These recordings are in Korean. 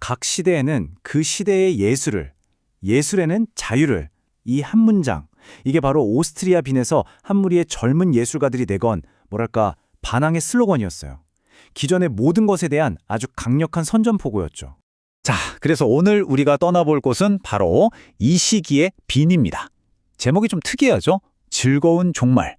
각 시대에는 그 시대의 예술을, 예술에는 자유를, 이 한 문장, 이게 바로 오스트리아 빈에서 한 무리의 젊은 예술가들이 내건 뭐랄까 반항의 슬로건이었어요. 기존의 모든 것에 대한 아주 강력한 선전포고였죠. 자, 그래서 오늘 우리가 떠나볼 곳은 바로 이 시기의 빈입니다. 제목이 좀 특이하죠? 즐거운 종말.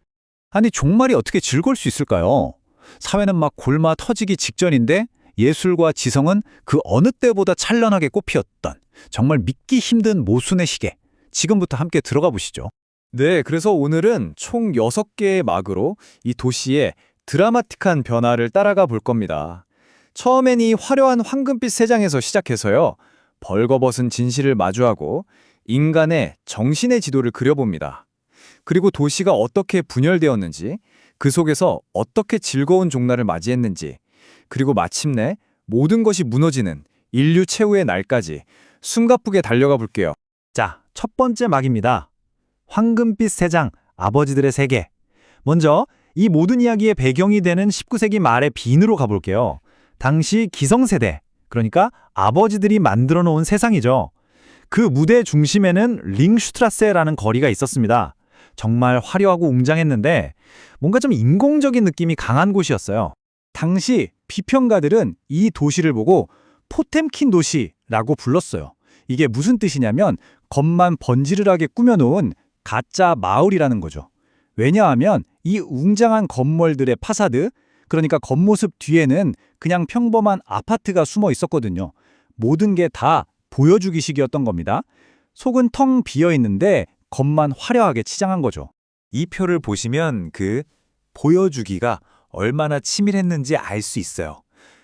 아니, 종말이 어떻게 즐거울 수 있을까요? 사회는 막 골마 터지기 직전인데 예술과 지성은 그 어느 때보다 찬란하게 꽃피었던 정말 믿기 힘든 모순의 시계. 지금부터 함께 들어가 보시죠. 네, 그래서 오늘은 총 6개의 막으로 이 도시의 드라마틱한 변화를 따라가 볼 겁니다. 처음엔 이 화려한 황금빛 세장에서 시작해서요. 벌거벗은 진실을 마주하고 인간의 정신의 지도를 그려봅니다. 그리고 도시가 어떻게 분열되었는지, 그 속에서 어떻게 즐거운 종말을 맞이했는지, 그리고 마침내 모든 것이 무너지는 인류 최후의 날까지 숨가쁘게 달려가 볼게요. 자, 첫 번째 막입니다. 황금빛 세장, 아버지들의 세계. 먼저 이 모든 이야기의 배경이 되는 19세기 말의 빈으로 가볼게요. 당시 기성세대, 그러니까 아버지들이 만들어 놓은 세상이죠. 그 무대 중심에는 링슈트라세라는 거리가 있었습니다. 정말 화려하고 웅장했는데 뭔가 좀 인공적인 느낌이 강한 곳이었어요. 당시 비평가들은 이 도시를 보고 포템킨 도시라고 불렀어요. 이게 무슨 뜻이냐면 겉만 번지르르하게 꾸며놓은 가짜 마을이라는 거죠. 왜냐하면 이 웅장한 건물들의 파사드, 그러니까 겉모습 뒤에는 그냥 평범한 아파트가 숨어 있었거든요. 모든 게 다 보여주기식이었던 겁니다. 속은 텅 비어 있는데 겉만 화려하게 치장한 거죠. 이 표를 보시면 그 보여주기가 얼마나 치밀했는지 알 수 있어요.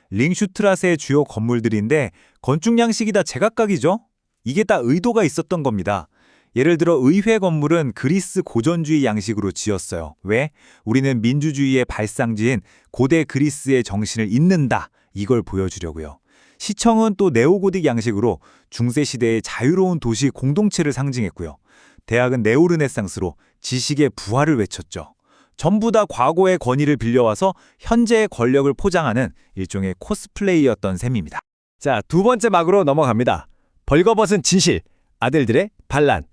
링슈트라세의 주요 건물들인데 건축 양식이 다 제각각이죠? 이게 다 의도가 있었던 겁니다. 예를 들어 의회 건물은 그리스 고전주의 양식으로 지었어요. 왜? 우리는 민주주의의 발상지인 고대 그리스의 정신을 잇는다. 이걸 보여주려고요. 시청은 또 네오고딕 양식으로 중세시대의 자유로운 도시 공동체를 상징했고요. 대학은 네오르네상스로 지식의 부활을 외쳤죠. 전부 다 과거의 권위를 빌려와서 현재의 권력을 포장하는 일종의 코스플레이였던 셈입니다. 자, 두 번째 막으로 넘어갑니다. 벌거벗은 진실, 아들들의 반란.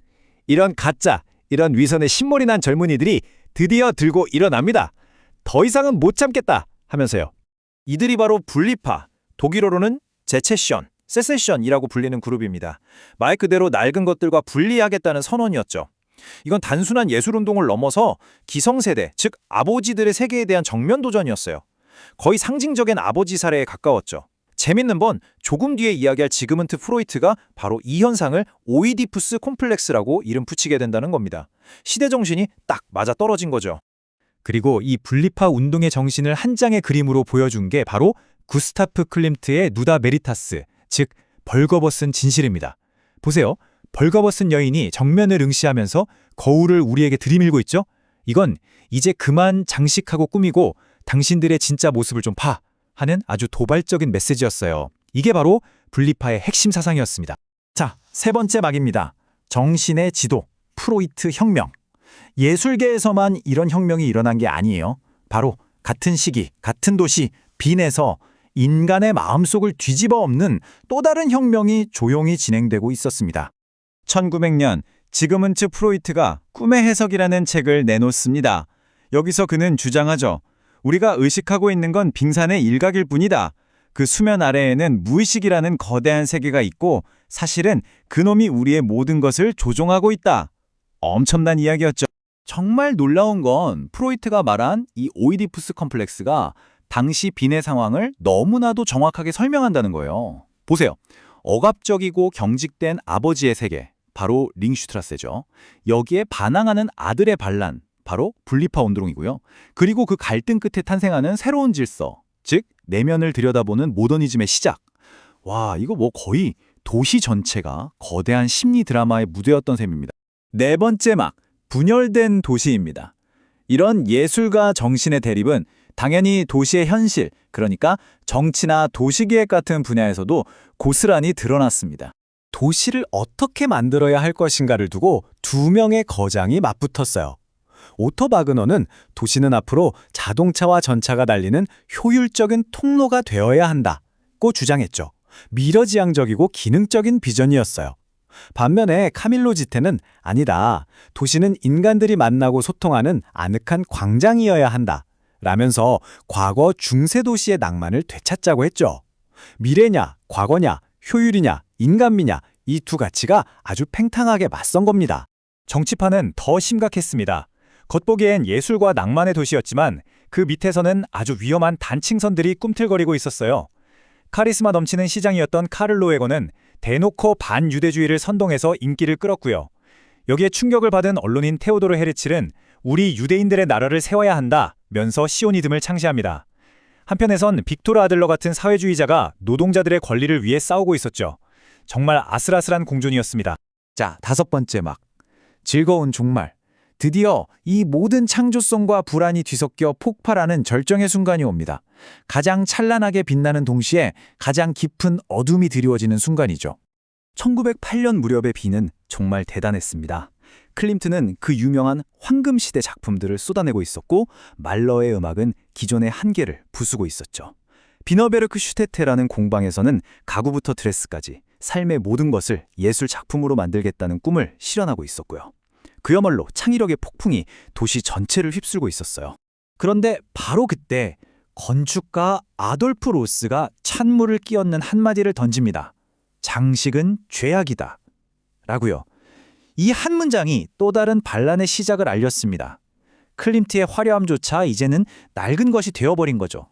이런 가짜, 이런 위선에 신몰이 난 젊은이들이 드디어 들고 일어납니다. 더 이상은 못 참겠다 하면서요. 이들이 바로 분리파, 독일어로는 제체션, 세세션이라고 불리는 그룹입니다. 말 그대로 낡은 것들과 분리하겠다는 선언이었죠. 이건 단순한 예술운동을 넘어서 기성세대, 즉 아버지들의 세계에 대한 정면 도전이었어요. 거의 상징적인 아버지 사례에 가까웠죠. 재밌는 건 조금 뒤에 이야기할 지그문트 프로이트가 바로 이 현상을 오이디푸스 콤플렉스라고 이름 붙이게 된다는 겁니다. 시대 정신이 딱 맞아떨어진 거죠. 그리고 이 분리파 운동의 정신을 한 장의 그림으로 보여준 게 바로 구스타프 클림트의 누다 메리타스, 즉 벌거벗은 진실입니다. 보세요. 벌거벗은 여인이 정면을 응시하면서 거울을 우리에게 들이밀고 있죠? 이건 이제 그만 장식하고 꾸미고 당신들의 진짜 모습을 좀 파 하는 아주 도발적인 메시지였어요. 이게 바로 분리파의 핵심 사상이었습니다. 자, 세 번째 막입니다. 정신의 지도, 프로이트 혁명. 예술계에서만 이런 혁명이 일어난 게 아니에요. 바로 같은 시기, 같은 도시, 빈에서 인간의 마음속을 뒤집어 엎는 또 다른 혁명이 조용히 진행되고 있었습니다. 1900년 지그문트 프로이트가 꿈의 해석이라는 책을 내놓습니다. 여기서 그는 주장하죠. 우리가 의식하고 있는 건 빙산의 일각일 뿐이다. 그 수면 아래에는 무의식이라는 거대한 세계가 있고 사실은 그놈이 우리의 모든 것을 조종하고 있다. 엄청난 이야기였죠. 정말 놀라운 건 프로이트가 말한 이 오이디푸스 컴플렉스가 당시 빈의 상황을 너무나도 정확하게 설명한다는 거예요. 보세요. 억압적이고 경직된 아버지의 세계, 바로 링슈트라세죠. 여기에 반항하는 아들의 반란, 바로 분리파 운동이고요. 그리고 그 갈등 끝에 탄생하는 새로운 질서, 즉 내면을 들여다보는 모더니즘의 시작. 와, 이거 뭐 거의 도시 전체가 거대한 심리 드라마의 무대였던 셈입니다. 네 번째 막, 분열된 도시입니다. 이런 예술과 정신의 대립은 당연히 도시의 현실, 그러니까 정치나 도시계획 같은 분야에서도 고스란히 드러났습니다. 도시를 어떻게 만들어야 할 것인가를 두고 두 명의 거장이 맞붙었어요. 오토 바그너는 도시는 앞으로 자동차와 전차가 달리는 효율적인 통로가 되어야 한다고 주장했죠. 미러지향적이고 기능적인 비전이었어요. 반면에 카밀로 지테는 아니다. 도시는 인간들이 만나고 소통하는 아늑한 광장이어야 한다. 라면서 과거 중세 도시의 낭만을 되찾자고 했죠. 미래냐, 과거냐, 효율이냐, 인간미냐 이 두 가치가 아주 팽탕하게 맞선 겁니다. 정치판은 더 심각했습니다. 겉보기엔 예술과 낭만의 도시였지만 그 밑에서는 아주 위험한 단층선들이 꿈틀거리고 있었어요. 카리스마 넘치는 시장이었던 카를 로에거는 대놓고 반유대주의를 선동해서 인기를 끌었고요. 여기에 충격을 받은 언론인 테오도르 헤르칠은 우리 유대인들의 나라를 세워야 한다면서 시오니즘을 창시합니다. 한편에선 빅토르 아들러 같은 사회주의자가 노동자들의 권리를 위해 싸우고 있었죠. 정말 아슬아슬한 공존이었습니다. 자, 5번째 막. 즐거운 종말. 드디어 이 모든 창조성과 불안이 뒤섞여 폭발하는 절정의 순간이 옵니다. 가장 찬란하게 빛나는 동시에 가장 깊은 어둠이 드리워지는 순간이죠. 1908년 무렵의 비는 정말 대단했습니다. 클림트는 그 유명한 황금시대 작품들을 쏟아내고 있었고 말러의 음악은 기존의 한계를 부수고 있었죠. 비너베르크 슈테테라는 공방에서는 가구부터 드레스까지 삶의 모든 것을 예술 작품으로 만들겠다는 꿈을 실현하고 있었고요. 그야말로 창의력의 폭풍이 도시 전체를 휩쓸고 있었어요. 그런데 바로 그때 건축가 아돌프 로스가 찬물을 끼얹는 한마디를 던집니다. 장식은 죄악이다. 라고요. 이 한 문장이 또 다른 반란의 시작을 알렸습니다. 클림트의 화려함조차 이제는 낡은 것이 되어버린 거죠.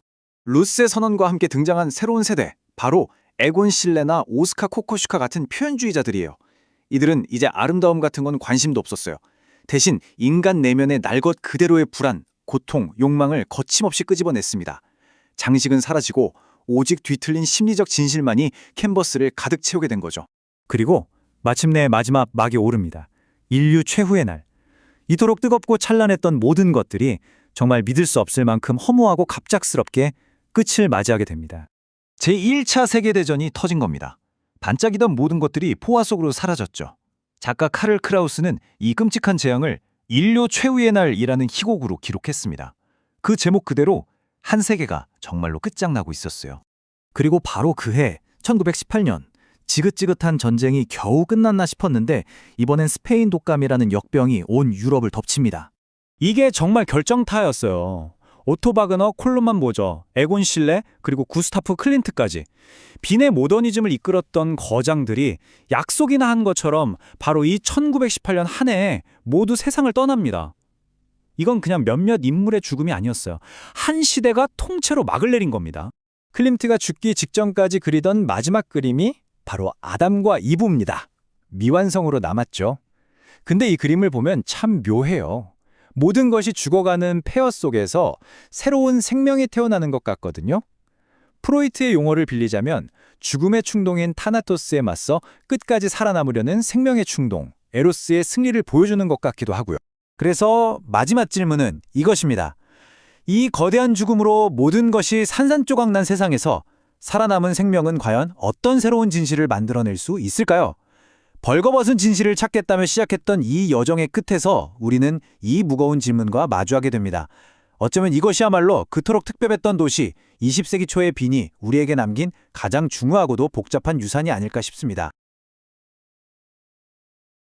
루스의 선언과 함께 등장한 새로운 세대, 바로 에곤 실레나 오스카 코코슈카 같은 표현주의자들이에요. 이들은 이제 아름다움 같은 건 관심도 없었어요. 대신 인간 내면의 날 것 그대로의 불안, 고통, 욕망을 거침없이 끄집어냈습니다. 장식은 사라지고 오직 뒤틀린 심리적 진실만이 캔버스를 가득 채우게 된 거죠. 그리고 마침내 마지막 막이 오릅니다. 인류 최후의 날. 이토록 뜨겁고 찬란했던 모든 것들이 정말 믿을 수 없을 만큼 허무하고 갑작스럽게 끝을 맞이하게 됩니다. 제1차 세계대전이 터진 겁니다. 반짝이던 모든 것들이 포화 속으로 사라졌죠. 작가 카를 크라우스는 이 끔찍한 재앙을 인류 최후의 날이라는 희곡으로 기록했습니다. 그 제목 그대로 한 세계가 정말로 끝장나고 있었어요. 그리고 바로 그해 1918년 지긋지긋한 전쟁이 겨우 끝났나 싶었는데 이번엔 스페인 독감이라는 역병이 온 유럽을 덮칩니다. 이게 정말 결정타였어요. 오토 바그너, 콜롬만 모저, 에곤 실레, 그리고 구스타프 클린트까지 빈의 모더니즘을 이끌었던 거장들이 약속이나 한 것처럼 바로 이 1918년 한 해에 모두 세상을 떠납니다. 이건 그냥 몇몇 인물의 죽음이 아니었어요. 한 시대가 통째로 막을 내린 겁니다. 클림트가 죽기 직전까지 그리던 마지막 그림이 바로 아담과 이브입니다. 미완성으로 남았죠. 근데 이 그림을 보면 참 묘해요. 모든 것이 죽어가는 폐허 속에서 새로운 생명이 태어나는 것 같거든요. 프로이트의 용어를 빌리자면 죽음의 충동인 타나토스에 맞서 끝까지 살아남으려는 생명의 충동, 에로스의 승리를 보여주는 것 같기도 하고요. 그래서 마지막 질문은 이것입니다. 이 거대한 죽음으로 모든 것이 산산조각 난 세상에서 살아남은 생명은 과연 어떤 새로운 진실을 만들어낼 수 있을까요? 벌거벗은 진실을 찾겠다며 시작했던 이 여정의 끝에서 우리는 이 무거운 질문과 마주하게 됩니다. 어쩌면 이것이야말로 그토록 특별했던 도시 20세기 초의 빈이 우리에게 남긴 가장 중요하고도 복잡한 유산이 아닐까 싶습니다.